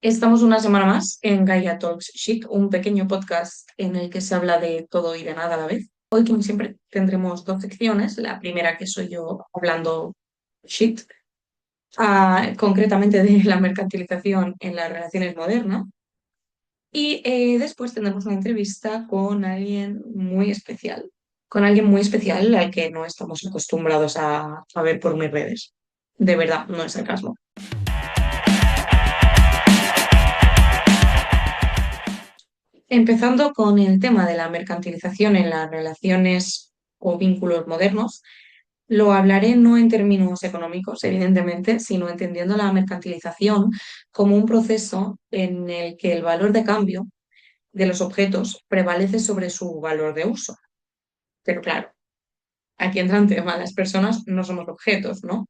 Estamos una semana más en Gaia Talks Shit, un pequeño podcast en el que se habla de todo y de nada a la vez. Hoy, como siempre, tendremos dos secciones. La primera, que soy yo hablando shit, concretamente de la mercantilización en las relaciones modernas. Y después tendremos una entrevista con alguien muy especial al que no estamos acostumbrados a ver por mis redes. De verdad, no es sarcasmo. Empezando con el tema de la mercantilización en las relaciones o vínculos modernos, lo hablaré no en términos económicos, evidentemente, sino entendiendo la mercantilización como un proceso en el que el valor de cambio de los objetos prevalece sobre su valor de uso. Pero claro, aquí entra en tema, las personas no somos objetos, ¿no?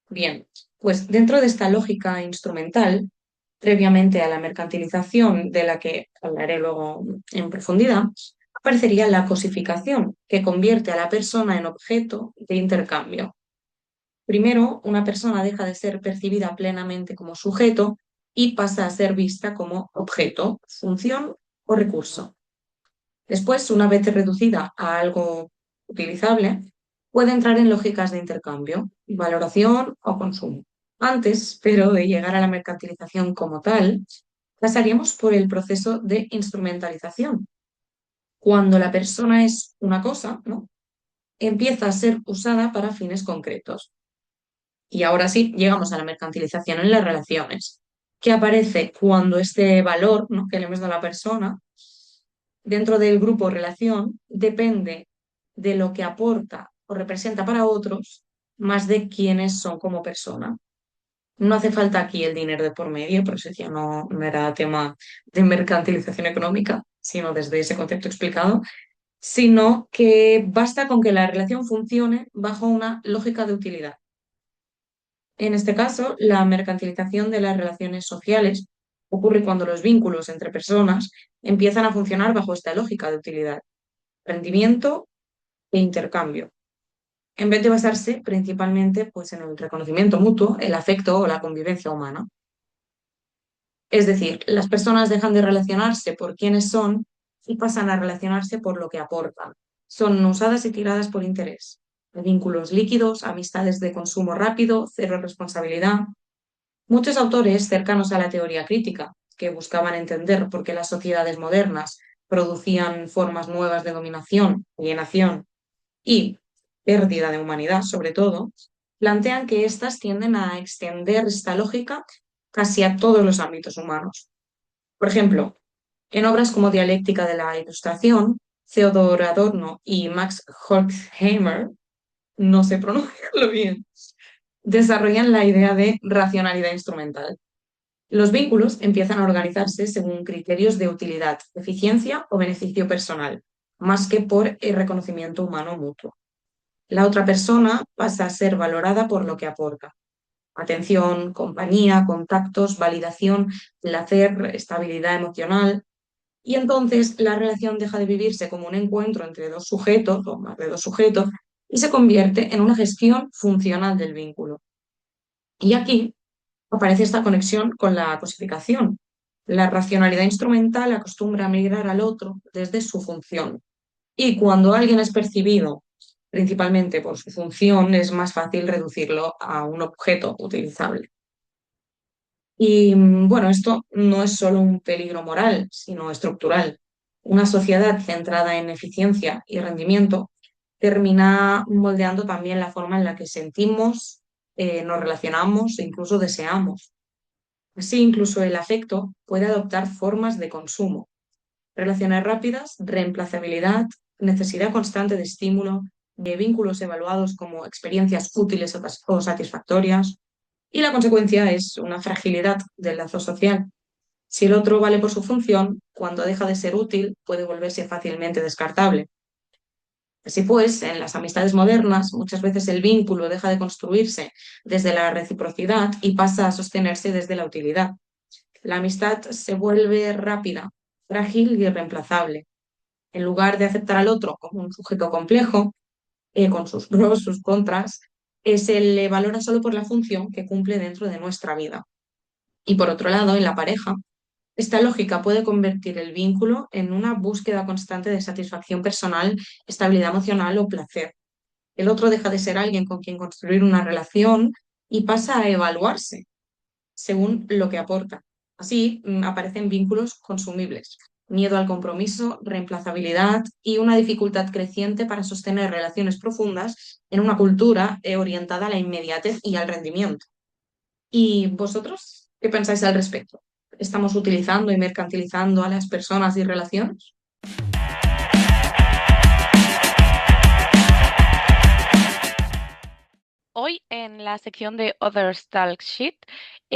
Bien, pues dentro de esta lógica instrumental, previamente a la mercantilización, de la que hablaré luego en profundidad, aparecería la cosificación, que convierte a la persona en objeto de intercambio. Primero, una persona deja de ser percibida plenamente como sujeto y pasa a ser vista como objeto, función o recurso. Después, una vez reducida a algo utilizable, puede entrar en lógicas de intercambio, valoración o consumo. Antes, pero, de llegar a la mercantilización como tal, pasaríamos por el proceso de instrumentalización. Cuando la persona es una cosa, ¿no? Empieza a ser usada para fines concretos. Y ahora sí, llegamos a la mercantilización en las relaciones, que aparece cuando este valor, ¿no?, que le hemos dado a la persona dentro del grupo o relación depende de lo que aporta o representa para otros, más de quiénes son como persona. No hace falta aquí el dinero de por medio, por eso decía, no era tema de mercantilización económica, sino desde ese concepto explicado, sino que basta con que la relación funcione bajo una lógica de utilidad. En este caso, la mercantilización de las relaciones sociales ocurre cuando los vínculos entre personas empiezan a funcionar bajo esta lógica de utilidad, rendimiento e intercambio, en vez de basarse principalmente pues, en el reconocimiento mutuo, el afecto o la convivencia humana. Es decir, las personas dejan de relacionarse por quiénes son y pasan a relacionarse por lo que aportan. Son usadas y tiradas por interés. Vínculos líquidos, amistades de consumo rápido, cero responsabilidad. Muchos autores cercanos a la teoría crítica, que buscaban entender por qué las sociedades modernas producían formas nuevas de dominación, alienación y pérdida de humanidad, sobre todo, plantean que éstas tienden a extender esta lógica casi a todos los ámbitos humanos. Por ejemplo, en obras como Dialéctica de la Ilustración, Theodor Adorno y Max Horkheimer, no sé pronunciarlo bien, desarrollan la idea de racionalidad instrumental. Los vínculos empiezan a organizarse según criterios de utilidad, eficiencia o beneficio personal, más que por el reconocimiento humano mutuo. La otra persona pasa a ser valorada por lo que aporta. Atención, compañía, contactos, validación, placer, estabilidad emocional. Y entonces la relación deja de vivirse como un encuentro entre dos sujetos o más de dos sujetos y se convierte en una gestión funcional del vínculo. Y aquí aparece esta conexión con la cosificación. La racionalidad instrumental acostumbra a mirar al otro desde su función. Y cuando alguien es percibido principalmente por su función, es más fácil reducirlo a un objeto utilizable. Y bueno, esto no es solo un peligro moral, sino estructural. Una sociedad centrada en eficiencia y rendimiento termina moldeando también la forma en la que sentimos, nos relacionamos e incluso deseamos. Así, incluso el afecto puede adoptar formas de consumo, relaciones rápidas, reemplazabilidad, necesidad constante de estímulo, de vínculos evaluados como experiencias útiles o satisfactorias. Y la consecuencia es una fragilidad del lazo social. Si el otro vale por su función, cuando deja de ser útil, puede volverse fácilmente descartable. Así pues, en las amistades modernas, muchas veces el vínculo deja de construirse desde la reciprocidad y pasa a sostenerse desde la utilidad. La amistad se vuelve rápida, frágil y irreemplazable. En lugar de aceptar al otro como un sujeto complejo, con sus pros, sus contras, se le valora solo por la función que cumple dentro de nuestra vida. Y por otro lado, en la pareja, esta lógica puede convertir el vínculo en una búsqueda constante de satisfacción personal, estabilidad emocional o placer. El otro deja de ser alguien con quien construir una relación y pasa a evaluarse según lo que aporta. Así aparecen vínculos consumibles, miedo al compromiso, reemplazabilidad y una dificultad creciente para sostener relaciones profundas en una cultura orientada a la inmediatez y al rendimiento. ¿Y vosotros qué pensáis al respecto? ¿Estamos utilizando y mercantilizando a las personas y relaciones? Hoy en la sección de Others Talk Sheet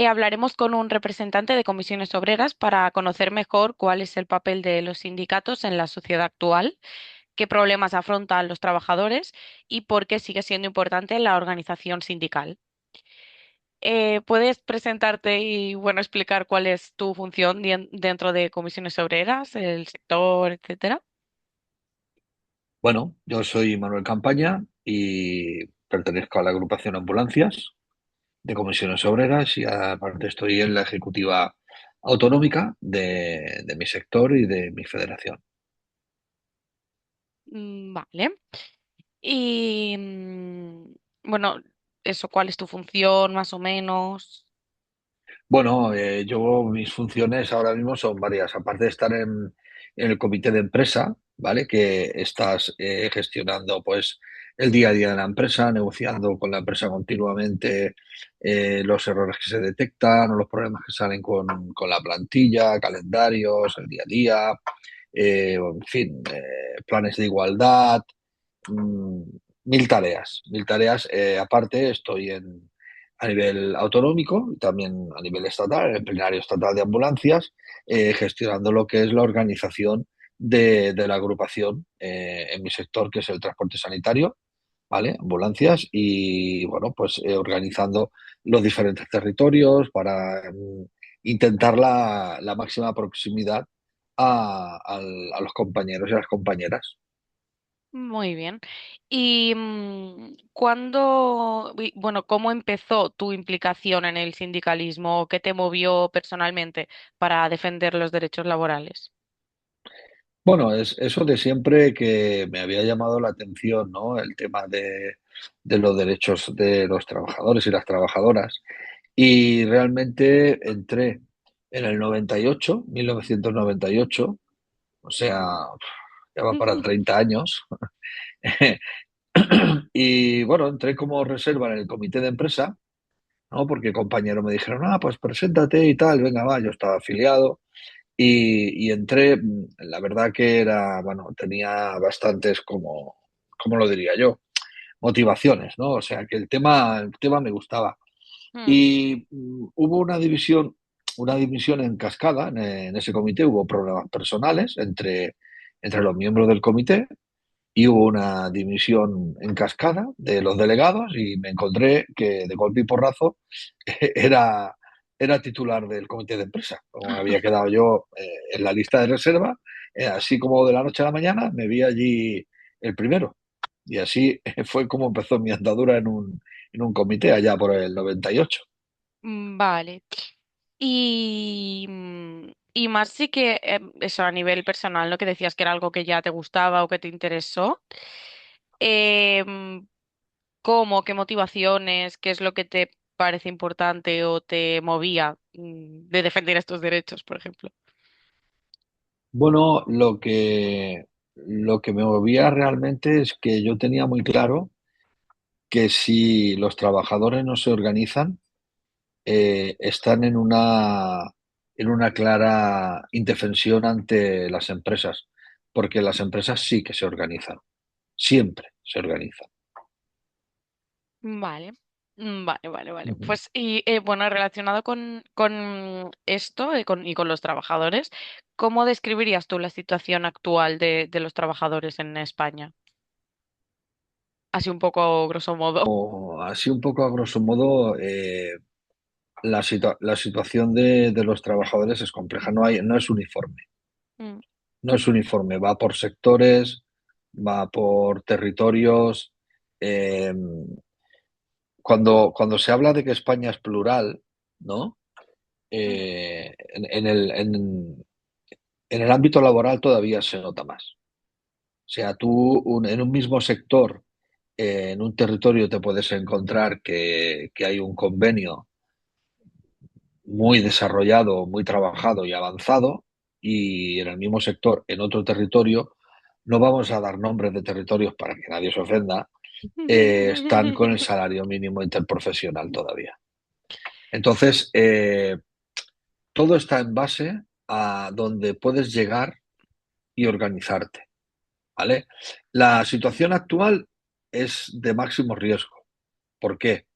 hablaremos con un representante de comisiones obreras para conocer mejor cuál es el papel de los sindicatos en la sociedad actual, qué problemas afrontan los trabajadores y por qué sigue siendo importante la organización sindical. ¿Puedes presentarte y bueno explicar cuál es tu función dentro de comisiones obreras, el sector, etcétera? Bueno, yo soy Manuel Campaña y pertenezco a la agrupación Ambulancias de Comisiones Obreras y aparte estoy en la ejecutiva autonómica de mi sector y de mi federación. Vale. Y bueno, eso, ¿cuál es tu función más o menos? Bueno, yo mis funciones ahora mismo son varias, aparte de estar en el comité de empresa, ¿vale? Que estás gestionando pues el día a día de la empresa, negociando con la empresa continuamente los errores que se detectan o los problemas que salen con la plantilla, calendarios, el día a día, en fin, planes de igualdad, mm, mil tareas. Aparte, estoy a nivel autonómico y también a nivel estatal, en el plenario estatal de ambulancias, gestionando lo que es la organización de la agrupación en mi sector, que es el transporte sanitario, ¿vale? Ambulancias y, bueno, pues organizando los diferentes territorios para intentar la máxima proximidad a los compañeros y a las compañeras. Muy bien. ¿Y cuándo, bueno, cómo empezó tu implicación en el sindicalismo? ¿Qué te movió personalmente para defender los derechos laborales? Bueno, es eso de siempre que me había llamado la atención, ¿no? El tema de los derechos de los trabajadores y las trabajadoras. Y realmente entré en el 98, 1998, o sea, ya va para 30 años. Y bueno, entré como reserva en el comité de empresa, ¿no? Porque compañeros me dijeron, ah, pues preséntate y tal, venga, va, yo estaba afiliado. Y entré, la verdad que era, bueno, tenía bastantes, ¿cómo lo diría yo? Motivaciones, ¿no? O sea, que el tema me gustaba. Mm, Y hubo una división en cascada, en ese comité hubo problemas personales entre los miembros del comité y hubo una división en cascada de los delegados y me encontré que de golpe y porrazo era, era titular del comité de empresa. Como había quedado yo en la lista de reserva, así como de la noche a la mañana me vi allí el primero. Y así fue como empezó mi andadura en un comité allá por el 98. vale. Y más sí que eso a nivel personal, ¿no? Que decías que era algo que ya te gustaba o que te interesó. Em, ¿Cómo? ¿Qué motivaciones? ¿Qué es lo que te parece importante o te movía de defender estos derechos, por ejemplo? Bueno, lo que me movía realmente es que yo tenía muy claro que si los trabajadores no se organizan, están en una clara indefensión ante las empresas, porque las empresas sí que se organizan, siempre se organizan. Vale, vale, vale, vale. Ujú. Pues y bueno, relacionado con esto y con los trabajadores, ¿cómo describirías tú la situación actual de los trabajadores en España? Así un poco grosso modo. O así un poco a grosso modo, la situación de los trabajadores es compleja, no es uniforme. Mm, No es uniforme, va por sectores, va por territorios. eh, cuando se habla de que España es plural, ¿no? Mm, en el ámbito laboral todavía se nota más. O sea, en un mismo sector, en un territorio te puedes encontrar que hay un convenio muy desarrollado, muy trabajado y avanzado, y en el mismo sector, en otro territorio, no vamos a dar nombres de territorios para que nadie se ofenda, están con el salario mínimo interprofesional todavía. Entonces, todo está en base a donde puedes llegar y organizarte, ¿vale? La situación actual es de máximo riesgo. ¿Por qué?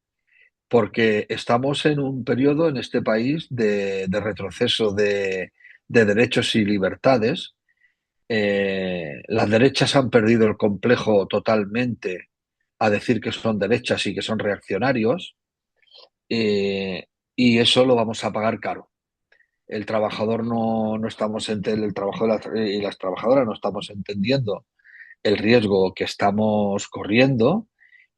Porque estamos en un periodo en este país de retroceso de derechos y libertades. Las derechas han perdido el complejo totalmente a decir que son derechas y que son reaccionarios, eh, y eso lo vamos a pagar caro. El trabajador no estamos el trabajador y las trabajadoras no estamos entendiendo el riesgo que estamos corriendo,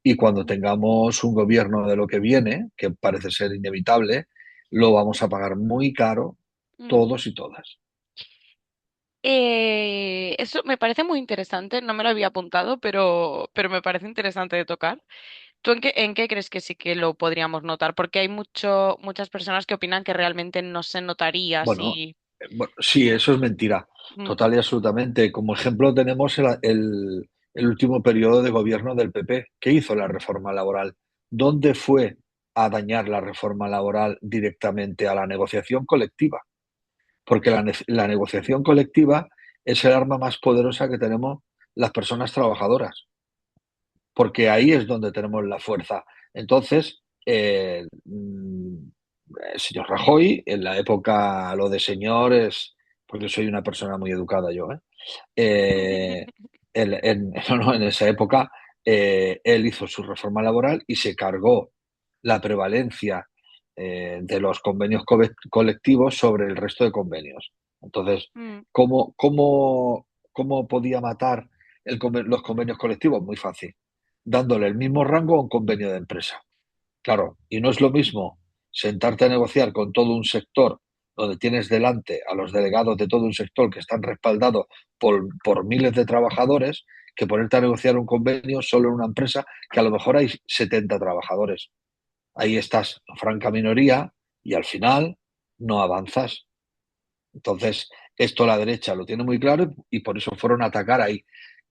y cuando tengamos un gobierno de lo que viene, que parece ser inevitable, lo vamos a pagar muy caro mm. todos y todas. Eso me parece muy interesante, no me lo había apuntado, pero me parece interesante de tocar. ¿Tú en qué crees que sí que lo podríamos notar? Porque hay muchas personas que opinan que realmente no se notaría Bueno, si... bueno, sí, eso es mentira, Mm, total y absolutamente. Como ejemplo tenemos el último periodo de gobierno del PP, que hizo la reforma laboral. ¿Dónde fue a dañar la reforma laboral directamente? A la negociación colectiva, porque la negociación colectiva es el arma más poderosa que tenemos las personas trabajadoras, porque ahí es donde tenemos la fuerza. Entonces, el señor Rajoy, en la época, lo de señor es, porque soy una persona muy educada yo, ¿eh? Eh, no, en esa época, él hizo su reforma laboral y se cargó la prevalencia de los convenios colectivos sobre el resto de convenios. Entonces, mm, ¿cómo podía matar los convenios colectivos? Muy fácil, dándole el mismo rango a un convenio de empresa. Claro, y no es lo mismo sentarte a negociar con todo un sector donde tienes delante a los delegados de todo un sector que están respaldados por miles de trabajadores, que ponerte a negociar un convenio solo en una empresa que a lo mejor hay 70 trabajadores. Ahí estás en franca minoría y al final no avanzas. Entonces, esto la derecha lo tiene muy claro y por eso fueron a atacar ahí.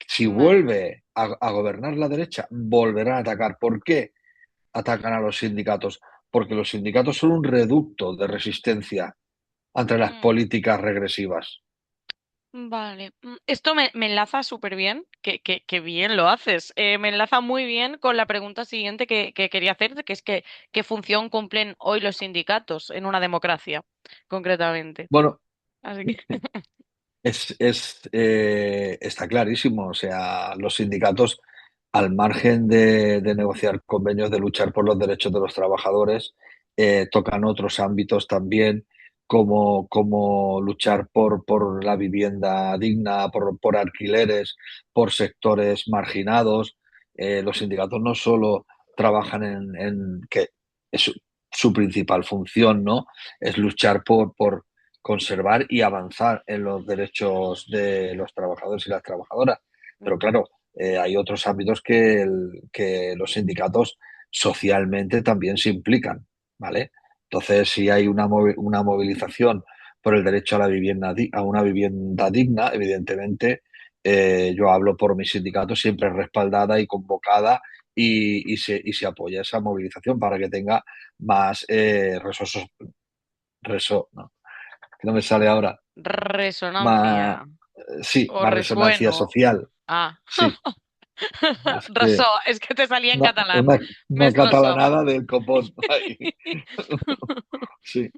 Si vale. vuelve a gobernar la derecha, volverán a atacar. ¿Por qué atacan a los sindicatos? Porque los sindicatos son un reducto de resistencia ante las Mm, políticas regresivas. vale. Esto me enlaza súper bien, que bien lo haces. Me enlaza muy bien con la pregunta siguiente que quería hacerte, que es que ¿qué función cumplen hoy los sindicatos en una democracia, concretamente? Bueno, Así que... está clarísimo. O sea, los sindicatos, al margen de negociar convenios, de luchar por los derechos de los trabajadores, tocan otros ámbitos también, como luchar por la vivienda digna, por alquileres, por sectores marginados. Los sindicatos no solo trabajan que es su principal función, ¿no? Es luchar por conservar y avanzar en los derechos de los trabajadores y las trabajadoras. Pero claro, hay otros ámbitos que los sindicatos socialmente también se implican, ¿vale? Entonces, si hay una movilización por el derecho a la vivienda, a una vivienda digna, evidentemente, yo hablo por mi sindicato, siempre respaldada y convocada, y se apoya esa movilización para que tenga más no, que no me sale ahora, más, Resonancia sí, o más resonancia resueno. social. Ah, Sí, es resó, que es que te salía en una, catalán. una, Me una esclosó. catalanada del copón. Ahí. Sí,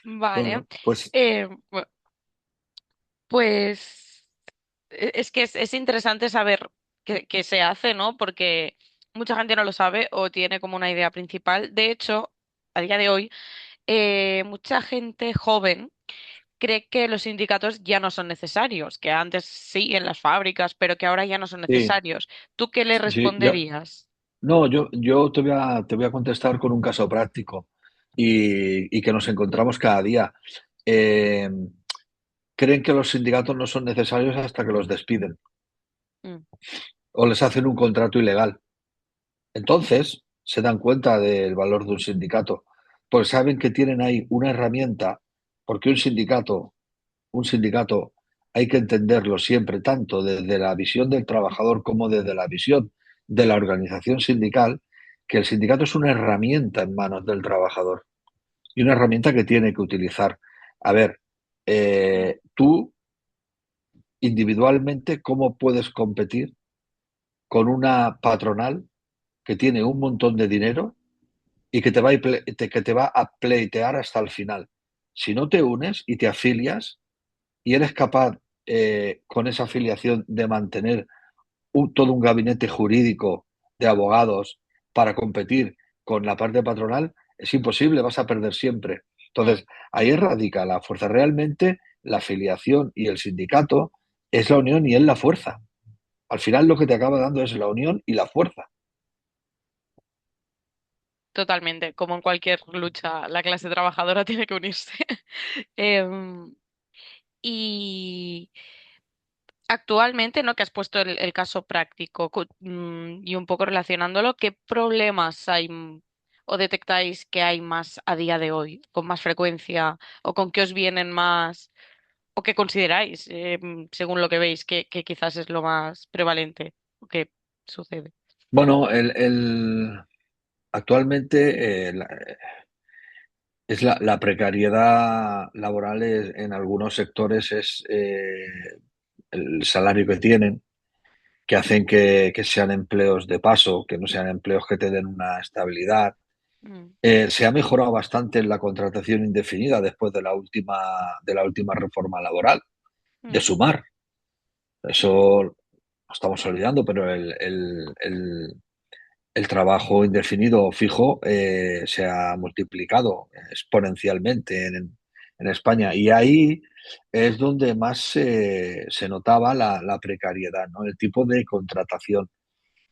Vale. bueno, pues Bu- pues es que es interesante saber qué se hace, ¿no? Porque mucha gente no lo sabe o tiene como una idea principal. De hecho, a día de hoy, mucha gente joven cree que los sindicatos ya no son necesarios, que antes sí en las fábricas, pero que ahora ya no son sí, necesarios. ¿Tú qué le sí, yo, responderías? no, yo te voy a contestar con un caso práctico. y que nos encontramos cada día. Eh, Creen que los sindicatos no son necesarios hasta que los despiden mm, o les hacen un contrato ilegal. Entonces se dan cuenta del valor de un sindicato, pues saben que tienen ahí una herramienta, porque un sindicato hay que entenderlo siempre tanto desde la visión del trabajador como desde la visión de la organización sindical, que el sindicato es una herramienta en manos del trabajador y una herramienta que tiene que utilizar. A ver, mm, tú individualmente, ¿cómo puedes competir con una patronal que tiene un montón de dinero y que te va a pleitear hasta el final? Si no te unes y te afilias y eres capaz con esa afiliación de mantener todo un gabinete jurídico de abogados para competir con la parte patronal, es imposible, vas a perder siempre. mm. Entonces, ahí radica la fuerza. Realmente, la afiliación y el sindicato es la unión y es la fuerza. Al final, lo que te acaba dando es la unión y la fuerza. Totalmente, como en cualquier lucha, la clase trabajadora tiene que unirse. Em, y actualmente, ¿no? Que has puesto el caso práctico y un poco relacionándolo, ¿qué problemas hay o detectáis que hay más a día de hoy, con más frecuencia, o con qué os vienen más, o qué consideráis, según lo que veis, que quizás es lo más prevalente o que sucede? Bueno, actualmente la precariedad laboral en algunos sectores es el salario que tienen, que hacen que sean empleos de paso, que no sean empleos que te den una estabilidad. Mm, Se ha mejorado bastante en la contratación indefinida después de la última reforma laboral, de mm, Sumar. Eso lo estamos olvidando, pero el trabajo indefinido fijo se ha multiplicado exponencialmente en España, y ahí es donde más se notaba la precariedad, ¿no? El tipo de contratación.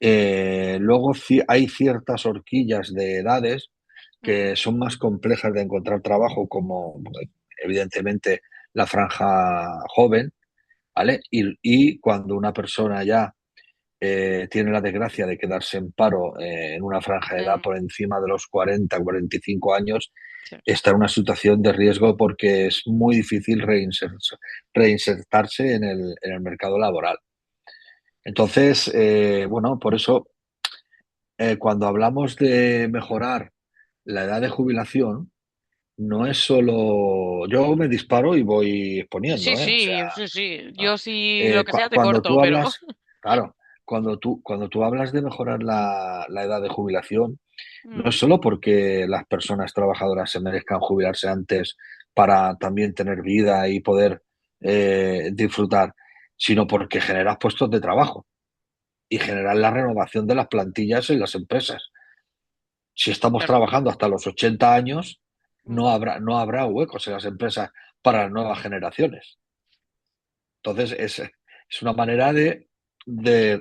Luego hay ciertas horquillas de edades mm, que son más complejas de encontrar trabajo, como evidentemente la franja joven, ¿vale? Y cuando una persona ya tiene la desgracia de quedarse en paro en una franja de edad mm, por encima de los 40, 45 años, sí. está en una situación de riesgo porque es muy difícil reinsertarse en el mercado laboral. Entonces, bueno, por eso cuando hablamos de mejorar la edad de jubilación, no es solo yo me disparo y voy Sí, exponiendo, ¿eh? O sea, sí, sí, sí. no. Yo sí, lo que sea te Cuando corto, tú pero. hablas, claro, cuando tú hablas de mejorar la edad de jubilación, no es Mm, solo porque las personas trabajadoras se merezcan jubilarse antes para también tener vida y poder disfrutar, sino porque generas puestos de trabajo y generar la renovación de las plantillas en las empresas. Si estamos claro. trabajando hasta los 80 años, Mm, no habrá huecos en las empresas para las nuevas generaciones. Entonces, es una manera de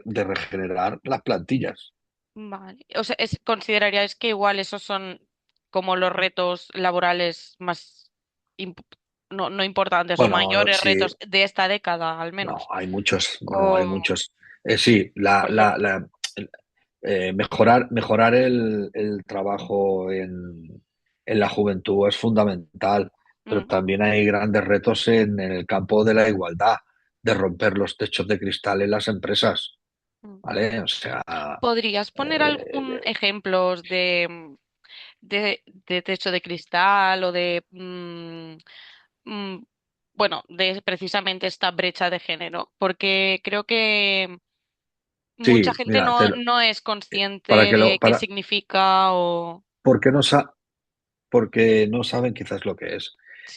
regenerar las plantillas. vale. O sea, ¿consideraríais que igual esos son como los retos laborales más, imp- no importantes o Bueno, mayores sí, retos de esta década, al no, menos? hay muchos, no, hay O, muchos. Sí, por ejemplo. mejorar el trabajo en la juventud es fundamental, pero Mm, también hay grandes retos en el campo de la igualdad, de romper los techos de cristal en las empresas, mm. ¿vale? O sea, ¿Podrías poner algún eh, ejemplos de techo de cristal o de, mm, bueno, de precisamente esta brecha de género? Porque creo que mucha sí, gente mira, no es para consciente que lo, de qué para, significa o... porque no saben quizás lo que es.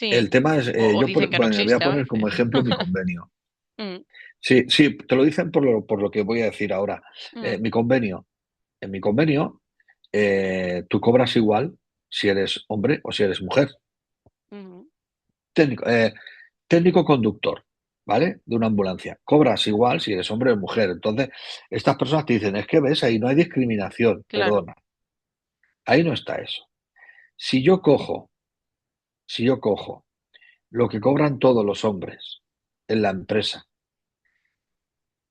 El Sí, tema es, o dicen que no bueno, voy a existe a poner como veces. ejemplo mi convenio. Mm, Sí, sí, te lo dicen por lo que voy a decir ahora. mm, Mi convenio, en mi convenio, tú cobras igual si eres hombre o si eres mujer. ujú, Técnico, técnico conductor, ¿vale? De una ambulancia. Cobras igual si eres hombre o mujer. Entonces, estas personas te dicen, es que ves, ahí no hay discriminación. claro. Perdona, ahí no está eso. Si yo cojo, si yo cojo lo que cobran todos los hombres en la empresa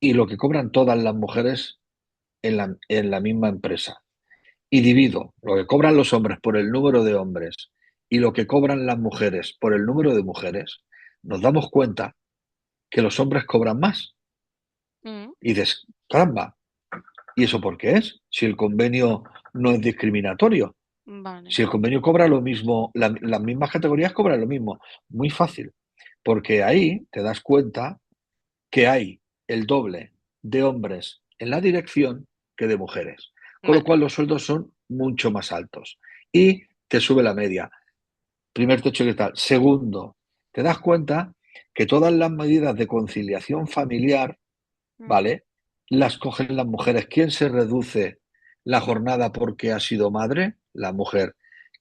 y lo que cobran todas las mujeres en la misma empresa, y divido lo que cobran los hombres por el número de hombres y lo que cobran las mujeres por el número de mujeres, nos damos cuenta que los hombres cobran más. Mm, Y dices, caramba, ¿y eso por qué es? Si el convenio no es discriminatorio, vale. si el convenio cobra lo mismo, las mismas categorías cobran lo mismo. Muy fácil, porque ahí te das cuenta que hay el doble de hombres en la dirección que de mujeres, con lo Vale. cual los sueldos son mucho más altos y te sube la media. Primer techo que tal. Segundo, te das cuenta que todas las medidas de conciliación familiar, Mm, ¿vale? Las cogen las mujeres. ¿Quién se reduce la jornada porque ha sido madre? La mujer.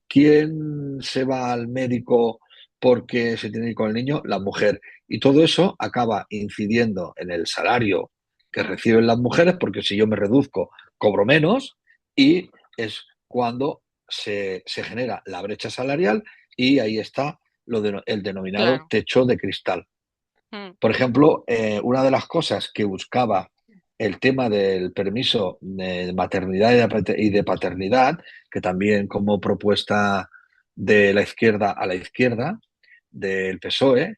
¿Quién se va al médico porque se tiene que ir con el niño? La mujer. Y todo eso acaba incidiendo en el salario que mm, reciben las mujeres, porque si yo me reduzco, cobro menos, y es cuando se genera la brecha salarial y ahí está el denominado claro. techo de cristal. Mm, Por ejemplo, una de las cosas que buscaba el tema del permiso de maternidad y de paternidad, que también como propuesta de la izquierda a la izquierda, del PSOE,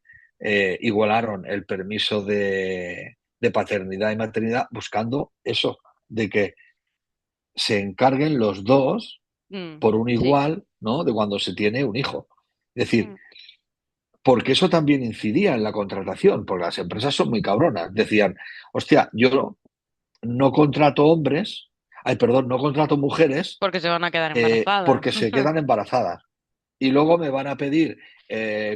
igualaron el permiso de paternidad y maternidad buscando eso, de que se encarguen los dos mm, por un sí. igual, ¿no? De cuando se tiene un hijo. Es decir, Mm, porque eso también incidía en la contratación, porque las empresas son muy cabronas. Decían, hostia, yo no contrato hombres, ay, perdón, no contrato mujeres porque se van a quedar embarazadas. porque se quedan embarazadas. Y luego me van a pedir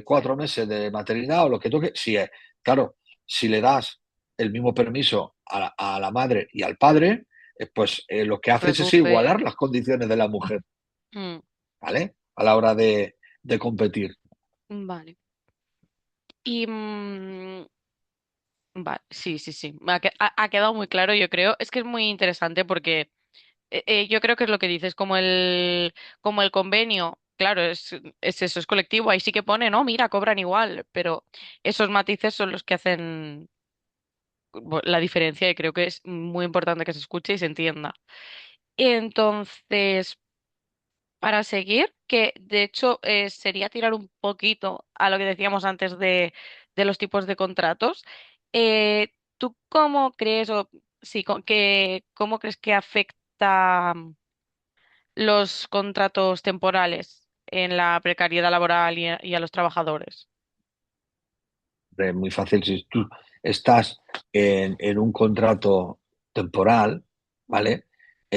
4 meses de maternidad o lo que toque. Sí, claro, si le das el mismo permiso a la madre y al padre, pues lo que haces es Reduce. igualar las condiciones de la mujer, Mm, ¿vale? A la hora de competir. vale. Y vale, sí, sí, sí. Ha quedado muy claro, yo creo. Es que es muy interesante porque yo creo que es lo que dices, como el convenio, claro, es eso, es colectivo, ahí sí que pone, no, mira, cobran igual, pero esos matices son los que hacen la diferencia y creo que es muy importante que se escuche y se entienda. Entonces, para seguir, que de hecho sería tirar un poquito a lo que decíamos antes de los tipos de contratos, ¿tú cómo crees o sí, cómo crees que afecta los contratos temporales en la precariedad laboral y a los trabajadores? Muy fácil, si tú estás en un contrato temporal, ¿vale?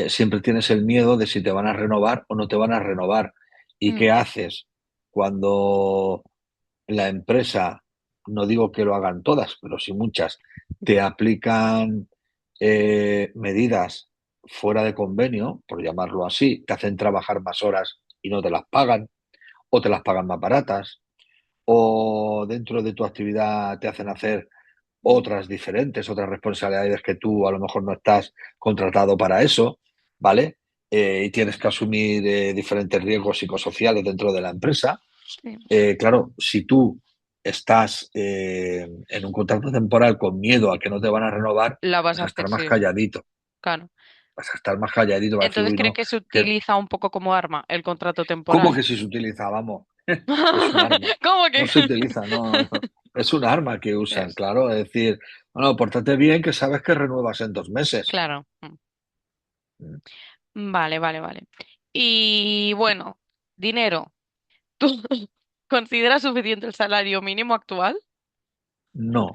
Siempre tienes el miedo de si te van a renovar o no te van a renovar. ¿Y qué Mm, haces cuando la empresa, no digo que lo hagan todas, pero sí muchas, te aplican medidas fuera de convenio, por llamarlo así, te hacen trabajar más horas y no te las pagan, o te las pagan más baratas, o dentro de tu actividad te hacen hacer otras diferentes, otras responsabilidades que tú a lo mejor no estás contratado para eso, ¿vale? Y tienes que asumir diferentes riesgos psicosociales dentro de la empresa. sí, Claro, si tú estás en un contrato temporal con miedo a que no te van a renovar, la vas vas a a hacer, estar más sí, calladito, claro. vas a estar más calladito, vas a decir, Entonces, uy, ¿cree no, que se que, utiliza un poco como arma el contrato ¿cómo temporal? que si se utiliza? Vamos, es un arma, ¿Cómo no que? se utiliza, no, es un arma que usan, Es, claro, es decir, bueno, pórtate bien que sabes que renuevas en 2 meses. claro. Vale, vale, vale. Y bueno, dinero. ¿Tú consideras suficiente el salario mínimo actual? No,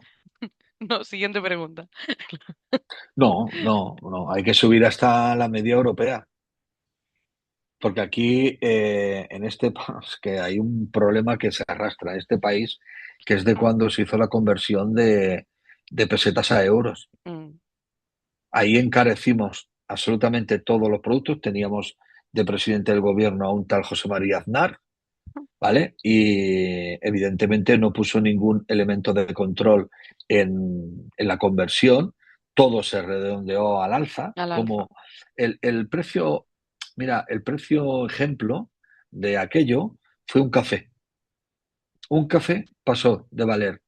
No, siguiente pregunta. no, hay que subir hasta la media europea, porque aquí en este país que hay un problema que se arrastra en este país, que es de Mm, cuando se hizo la conversión de pesetas a euros. mm, Ahí encarecimos absolutamente todos los productos. Teníamos de presidente del gobierno a un tal José María Aznar, ¿vale? Y evidentemente no puso ningún elemento de control en la conversión. Todo se redondeó al alza, al alza. como el precio, mira, el precio ejemplo de aquello fue un café. Un café pasó de valer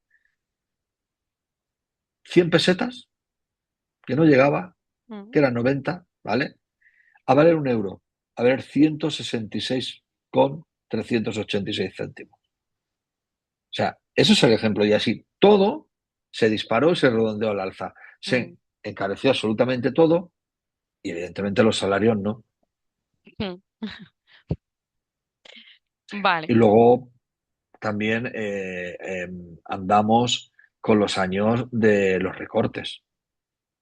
100 pesetas, que no llegaba, mm, que eran 90, ¿vale? A valer 1 euro, a valer 166,386 céntimos. O sea, eso es el ejemplo. Y así todo se disparó y se redondeó al alza. Se mm, encareció absolutamente todo y evidentemente los salarios no. mm. Vale. Y luego también andamos con los años de los recortes,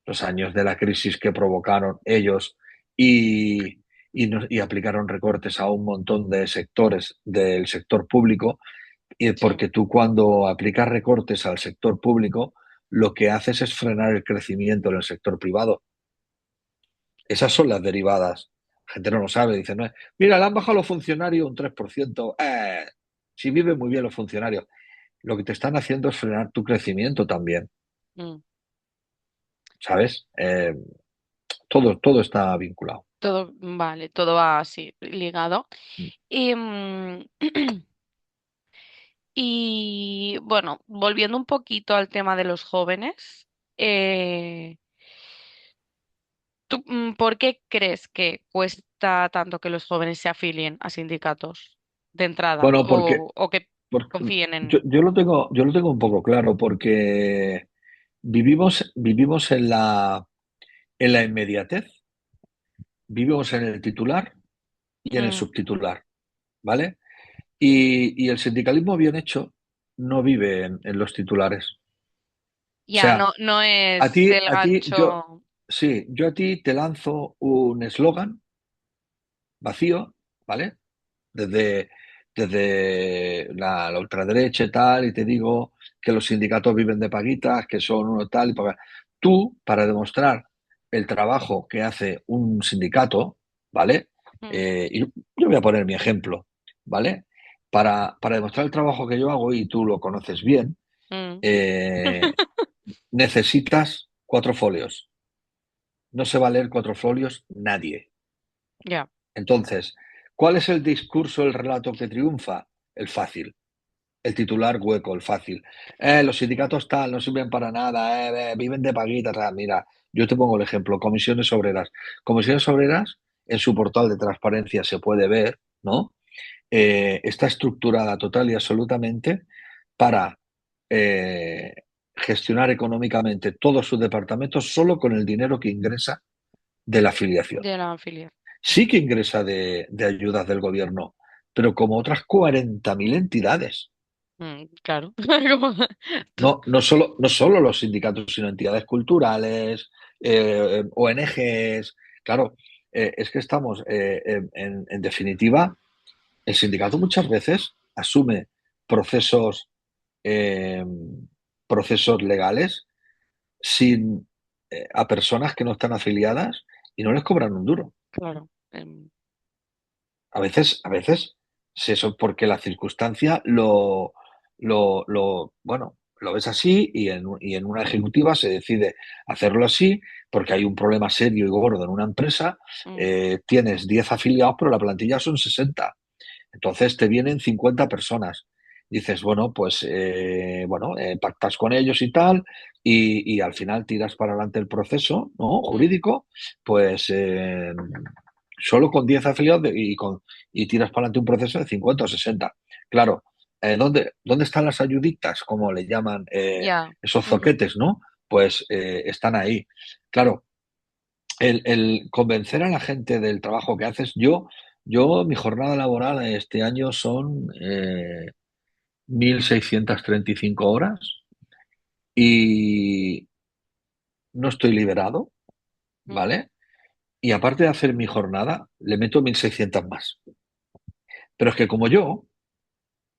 los años de la crisis que provocaron ellos y aplicaron recortes a un montón de sectores del sector público, y Sí, porque tú cuando aplicas recortes al sector público, lo que haces es frenar el crecimiento en el sector privado. Esas son las derivadas. La gente no lo sabe, dice, no, mira, le han bajado los funcionarios un 3%. Si viven muy bien los funcionarios, lo que te están haciendo es frenar tu crecimiento también, mm. ¿sabes? Todo está vinculado. Todo, vale, todo va así ligado. Y, y bueno, volviendo un poquito al tema de los jóvenes, eh, ¿por qué crees que cuesta tanto que los jóvenes se afilien a sindicatos de entrada Bueno, o que porque confíen yo, en... yo lo tengo un poco claro, porque vivimos en la inmediatez, vivimos en el titular y en el Mm, subtitular, ¿vale? Y el sindicalismo bien hecho no vive en los titulares. O ya, sea, no, no a es ti, el a ti, gancho. sí, yo a ti te lanzo un eslogan vacío, ¿vale? Desde, desde la ultraderecha y tal, y te digo que los sindicatos viven de paguitas, que son uno tal, tú, para demostrar el trabajo que hace un sindicato, ¿vale? Mm, Y yo voy a poner mi ejemplo, ¿vale? Para demostrar el trabajo que yo hago, y tú lo conoces bien, mm, eh, necesitas 4 folios. No se va a leer 4 folios nadie. ya, Entonces, ¿cuál es el discurso, el relato que triunfa? El fácil, el titular hueco, el fácil. Los sindicatos tal, no sirven para nada, viven de paguitas. Mira, yo te pongo el ejemplo, Comisiones Obreras. Comisiones Obreras, en su portal de transparencia se puede ver, ¿no? Está estructurada total y absolutamente para eh, gestionar económicamente todos sus departamentos solo con el dinero que ingresa de la afiliación. de la afiliación. Sí que ingresa de ayudas del gobierno, pero como otras 40.000 entidades. Claro. Como tú- No solo los sindicatos, sino entidades culturales, ONGs. Claro, es que estamos, en definitiva, el sindicato muchas veces asume procesos, eh, procesos legales sin, a personas que no están afiliadas y no les cobran un duro. Claro. A veces es eso porque la circunstancia bueno, lo ves así, y en una ejecutiva se decide hacerlo así porque hay un problema serio y gordo en una empresa. mm, Tienes 10 afiliados, pero la plantilla son 60. Entonces te vienen 50 personas. Dices, bueno, pues bueno, pactas con ellos y tal, y al final tiras para adelante el proceso, ¿no? mm, Jurídico, pues solo con 10 afiliados, y tiras para adelante un proceso de 50 o 60. Claro, ¿dónde están las ayuditas, como le llaman, ya. esos Ujú, zoquetes, ¿no? Pues están ahí. Claro, el convencer a la gente del trabajo que haces, mi jornada laboral este año son 1.635 horas, y no estoy liberado, mm, ¿vale? Y aparte de hacer mi jornada, le meto 1.600 más. Pero es que como yo,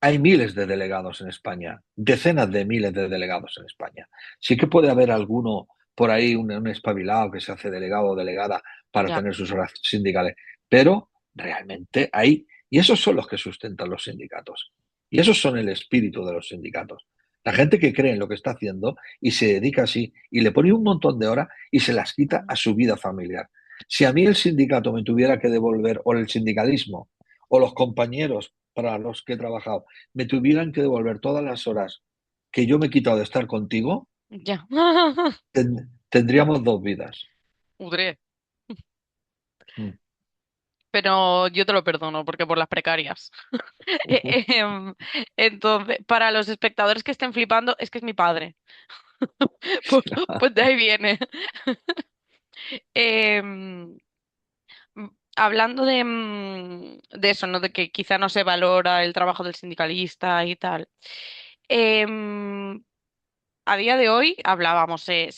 hay miles de delegados en España, decenas de miles de delegados en España. Sí que puede haber alguno por ahí, un espabilado que se hace delegado o delegada para ya. tener sus horas sindicales, pero realmente hay, y esos son los que sustentan los sindicatos, y esos son el espíritu de los sindicatos. La gente que cree en lo que está haciendo y se dedica así y le pone un montón de horas y se las quita Mm, a su vida familiar. Si a mí el sindicato me tuviera que devolver, o el sindicalismo, o los compañeros para los que he trabajado me tuvieran que devolver todas las horas que yo me he quitado de estar contigo, Ya. tendríamos dos vidas. Udre. Mm. Pero yo te lo perdono porque por las precarias. Em, Entonces, para los espectadores que estén flipando, es que es mi padre. Pues, pues de ahí viene. Em, Hablando de eso, ¿no? De que quizá no se valora el trabajo del sindicalista y tal. Em, a día de hoy hablábamos, se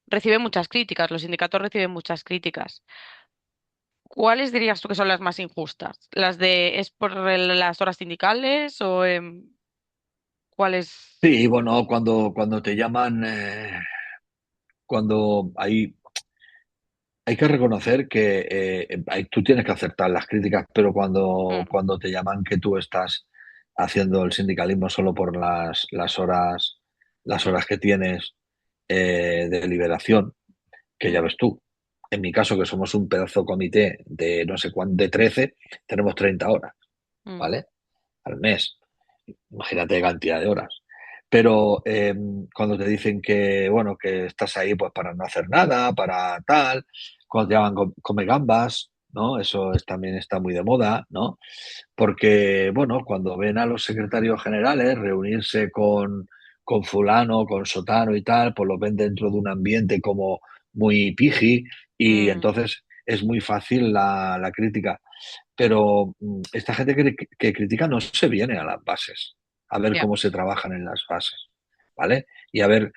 reciben muchas críticas, los sindicatos reciben muchas críticas. ¿Cuáles dirías tú que son las más injustas? ¿Las de es por las horas sindicales o cuáles? Sí, bueno, cuando te llaman, cuando hay que reconocer que tú tienes que aceptar las críticas, pero Mm, cuando te llaman que tú estás haciendo el sindicalismo solo por las horas que tienes de liberación, que ya mm, ves tú. En mi caso, que somos un pedazo comité de no sé cuánto, de 13, tenemos 30 horas, mm, ¿vale? Al mes. Imagínate cantidad de horas. Pero cuando te dicen que, bueno, que estás ahí pues para no hacer nada, para tal, cuando te llaman come gambas, ¿no? También está muy de moda, ¿no? Porque, bueno, cuando ven a los secretarios generales reunirse con fulano, con sotano y tal, pues los ven dentro de un ambiente como muy piji y mm, entonces es muy fácil la crítica. Pero esta gente que critica no se viene a las bases, a ver ya, cómo se trabajan en las bases, ¿vale? Y a ver,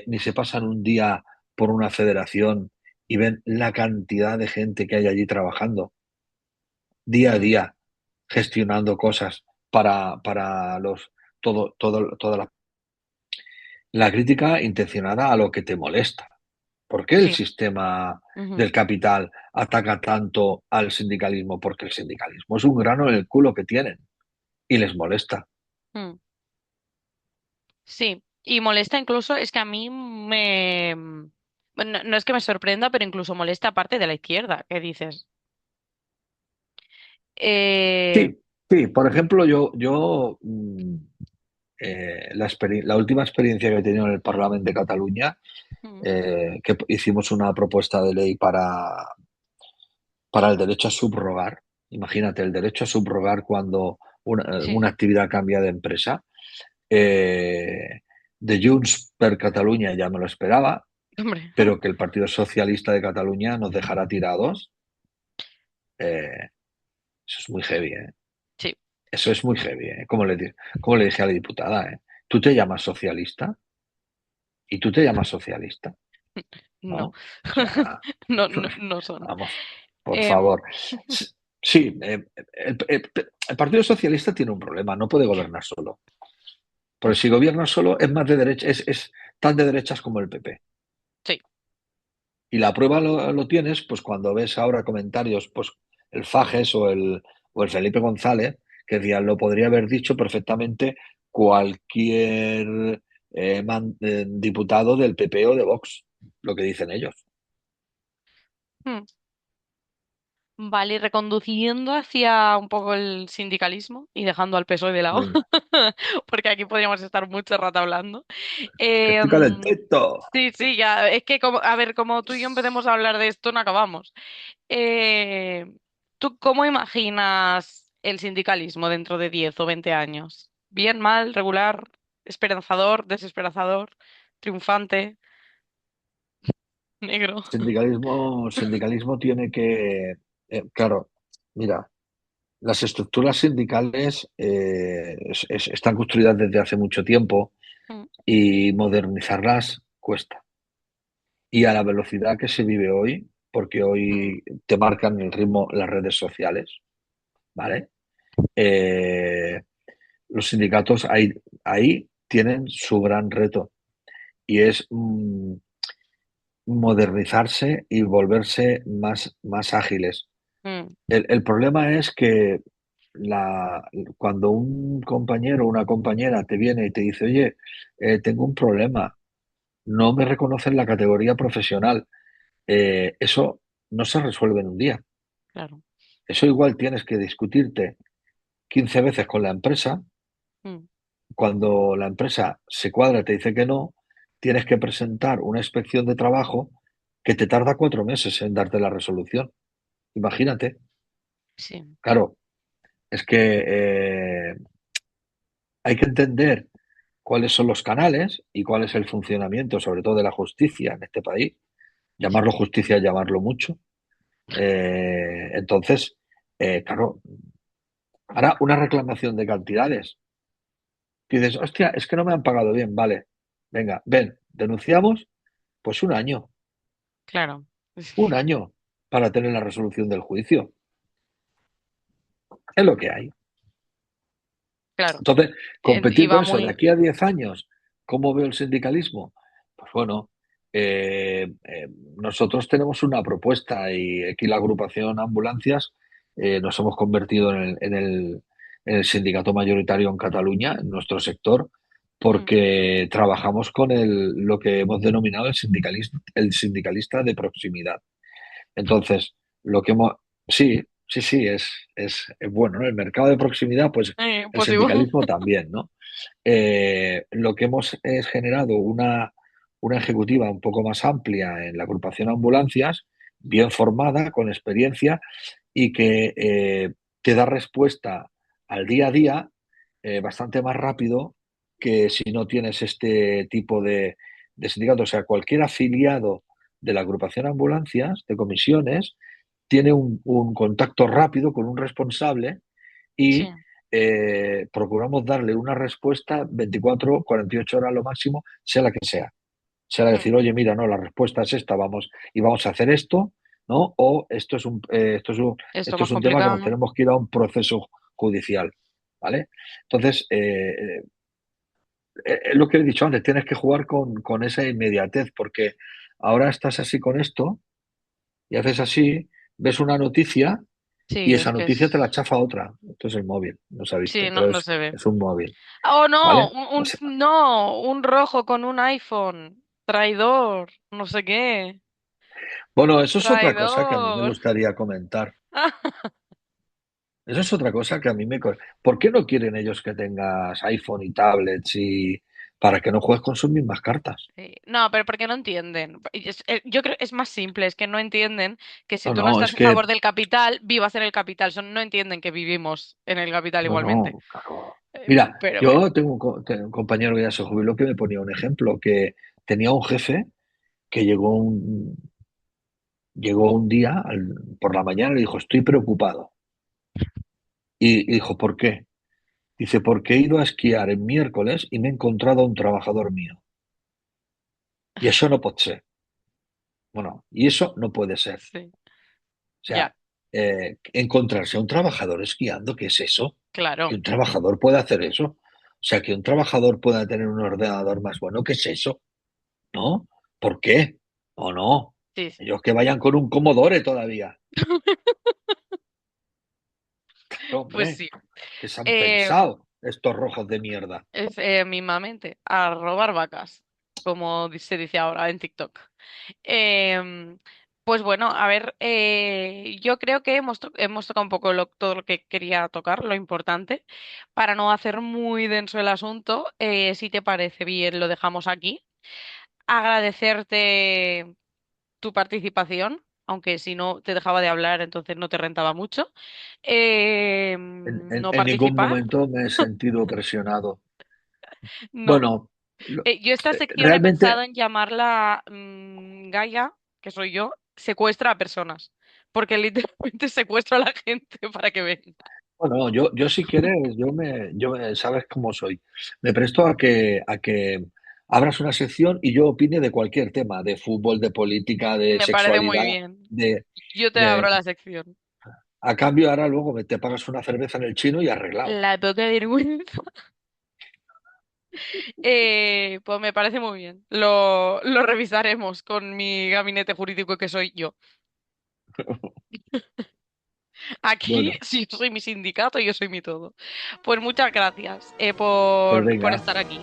ni se pasan un día por una federación y ven la cantidad de gente que hay allí trabajando día a mm, día, gestionando cosas para toda la crítica intencionada a lo que te molesta. ¿Por qué el sí. sistema Ujú, del capital ataca tanto al sindicalismo? Porque el sindicalismo es un grano en el culo que tienen y les molesta. mm. Sí, y molesta incluso, es que a mí bueno, no es que me sorprenda, pero incluso molesta parte de la izquierda, ¿qué dices? Eh, Sí, sí, por ejemplo, la última experiencia que he tenido en el Parlamento de Cataluña, mm, que hicimos una propuesta de ley para el derecho a subrogar. Imagínate, el derecho a subrogar cuando una sí, actividad cambia de empresa. Eh, de Junts per Catalunya ya me lo esperaba, hombre, pero que el Partido Socialista de Cataluña nos dejara tirados, eh, eso es muy heavy, ¿eh? sí, Eso es muy heavy, ¿eh? Como le dije a la diputada, ¿eh? ¿Tú te llamas socialista? ¿Y tú te llamas socialista? ¿No? no, O sea, no, no, no son. vamos, por Em, favor. Sí, el Partido Socialista tiene un problema, no puede gobernar solo. Porque si gobierna solo es más de derecha, es tan de derechas como el PP. sí, Y la prueba lo tienes, pues cuando ves ahora comentarios, pues el Fages o el Felipe González, que decían, lo podría haber dicho perfectamente cualquier diputado del PP o de Vox, lo que dicen ellos. mm. Vale, y reconduciendo hacia un poco el sindicalismo y dejando al PSOE de lado, Venga, porque aquí podríamos estar mucho rato hablando. que estoy Em, calentito. sí, sí, ya, es que como, a ver, como tú y yo empecemos a hablar de esto, no acabamos. Eh, ¿Tú cómo imaginas el sindicalismo dentro de 10 o 20 años? ¿Bien, mal, regular, esperanzador, desesperanzador, triunfante, negro? Sindicalismo tiene que, claro, mira, las estructuras sindicales están construidas desde hace mucho tiempo Mm, y modernizarlas cuesta. Y a la velocidad que se vive hoy, porque mm, hoy te marcan el ritmo las redes sociales, ¿vale? Eh, los sindicatos ahí tienen su gran reto y es modernizarse y volverse más ágiles. mm, El problema es que la, cuando un compañero o una compañera te viene y te dice, oye, tengo un problema, no me reconocen la categoría profesional, eso no se resuelve en un día. claro. Eso igual tienes que discutirte 15 veces con la empresa. Mm, Cuando la empresa se cuadra y te dice que no, tienes que presentar una inspección de trabajo que te tarda 4 meses en darte la resolución. Imagínate. sí, Claro, es que hay que entender cuáles son los canales y cuál es el funcionamiento, sobre todo de la justicia en este país. Llamarlo justicia, llamarlo mucho. Entonces, claro, hará una reclamación de cantidades. Dices, hostia, es que no me han pagado bien, vale. Venga, ven, denunciamos, pues claro, un año para tener la resolución del juicio. Es lo que hay. claro. Entonces, Y competir con va eso de muy, aquí a 10 años, ¿cómo veo el sindicalismo? Pues bueno, nosotros tenemos una propuesta y aquí la agrupación Ambulancias nos hemos convertido en el sindicato mayoritario en Cataluña, en nuestro sector, mm, porque trabajamos con lo que hemos denominado el sindicalista de proximidad. Entonces, lo que hemos... Sí, sí, sí, es bueno, ¿no? El mercado de proximidad, pues el pues igual. sindicalismo también, ¿no? Lo que hemos es generado una ejecutiva un poco más amplia en la agrupación Ambulancias, bien formada, con experiencia y que te da respuesta al día a día bastante más rápido que si no tienes este tipo de sindicato. O sea, cualquier afiliado de la agrupación Ambulancias, de comisiones, tiene un contacto rápido con un responsable Sí, y procuramos darle una respuesta 24, 48 horas lo máximo, sea la que sea. Sea mm, decir, oye, mira, no, la respuesta es esta, vamos, y vamos a hacer esto, ¿no? O esto esto es más un tema que nos complicado. tenemos que ir a un proceso judicial, ¿vale? Entonces, es lo que he dicho antes, tienes que jugar con esa inmediatez, porque ahora estás así con esto y haces así, ves una noticia y Sí, es esa que noticia te la es. chafa otra. Esto es el móvil, no se ha visto, Sí, no, pero no es, se ve. es un móvil, Oh, no, ¿vale? O sea, no, un rojo con un iPhone. Traidor, no sé qué. bueno, eso es otra cosa que a mí me Traidor. gustaría comentar. Eso es otra cosa que a mí ¿Por qué no quieren ellos que tengas iPhone y tablets y para que no juegues con sus mismas cartas? Sí. No, pero porque no entienden. Yo creo que es más simple, es que no entienden que si No, tú no no, estás es a que, favor del capital, vivas en el capital. No entienden que vivimos en el capital no, igualmente. no, claro. Mira, Pero bueno, yo tengo un compañero que ya se jubiló que me ponía un ejemplo, que tenía un jefe que llegó un día por la mañana y le dijo, estoy preocupado. Y dijo, ¿por qué? Dice, porque he ido a esquiar el miércoles y me he encontrado a un trabajador mío. Y eso no puede ser. Bueno, y eso no puede ser. sí, O ya, sea, encontrarse a un trabajador esquiando, ¿qué es eso? Que claro. un trabajador pueda hacer eso. O sea, que un trabajador pueda tener un ordenador más bueno, ¿qué es eso? ¿No? ¿Por qué? ¿O no? Sí, sí. Ellos que vayan con un Commodore todavía. Pues Hombre, sí. que se han Eh, pensado estos rojos de mierda. mismamente, a robar vacas, como se dice ahora en TikTok. Em, pues bueno, a ver, yo creo que hemos tocado un poco todo lo que quería tocar, lo importante. Para no hacer muy denso el asunto, si te parece bien, lo dejamos aquí. Agradecerte tu participación, aunque si no te dejaba de hablar, entonces no te rentaba mucho. En, en- No en ningún participar, momento me he sentido presionado. no. Bueno, Yo esta sección he pensado realmente, en llamarla Gaia, que soy yo, secuestra a personas, porque literalmente secuestra a la gente para que venga. bueno, yo si quieres, sabes cómo soy. Me presto a que abras una sección y yo opine de cualquier tema, de fútbol, de política, de Me parece muy sexualidad, bien. de, Yo te abro de, la sección. a cambio ahora luego te pagas una cerveza en el chino y arreglado. La poca vergüenza. Pues me parece muy bien. Lo revisaremos con mi gabinete jurídico que soy yo. Aquí, Bueno, si yo soy mi sindicato, yo soy mi todo. Pues muchas gracias pues por venga, estar aquí.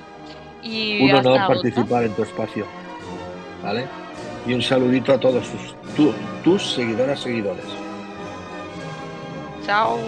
Y un honor hasta otra. participar en tu espacio, ¿vale? Y un saludito a todos tus seguidoras, seguidores. Chao.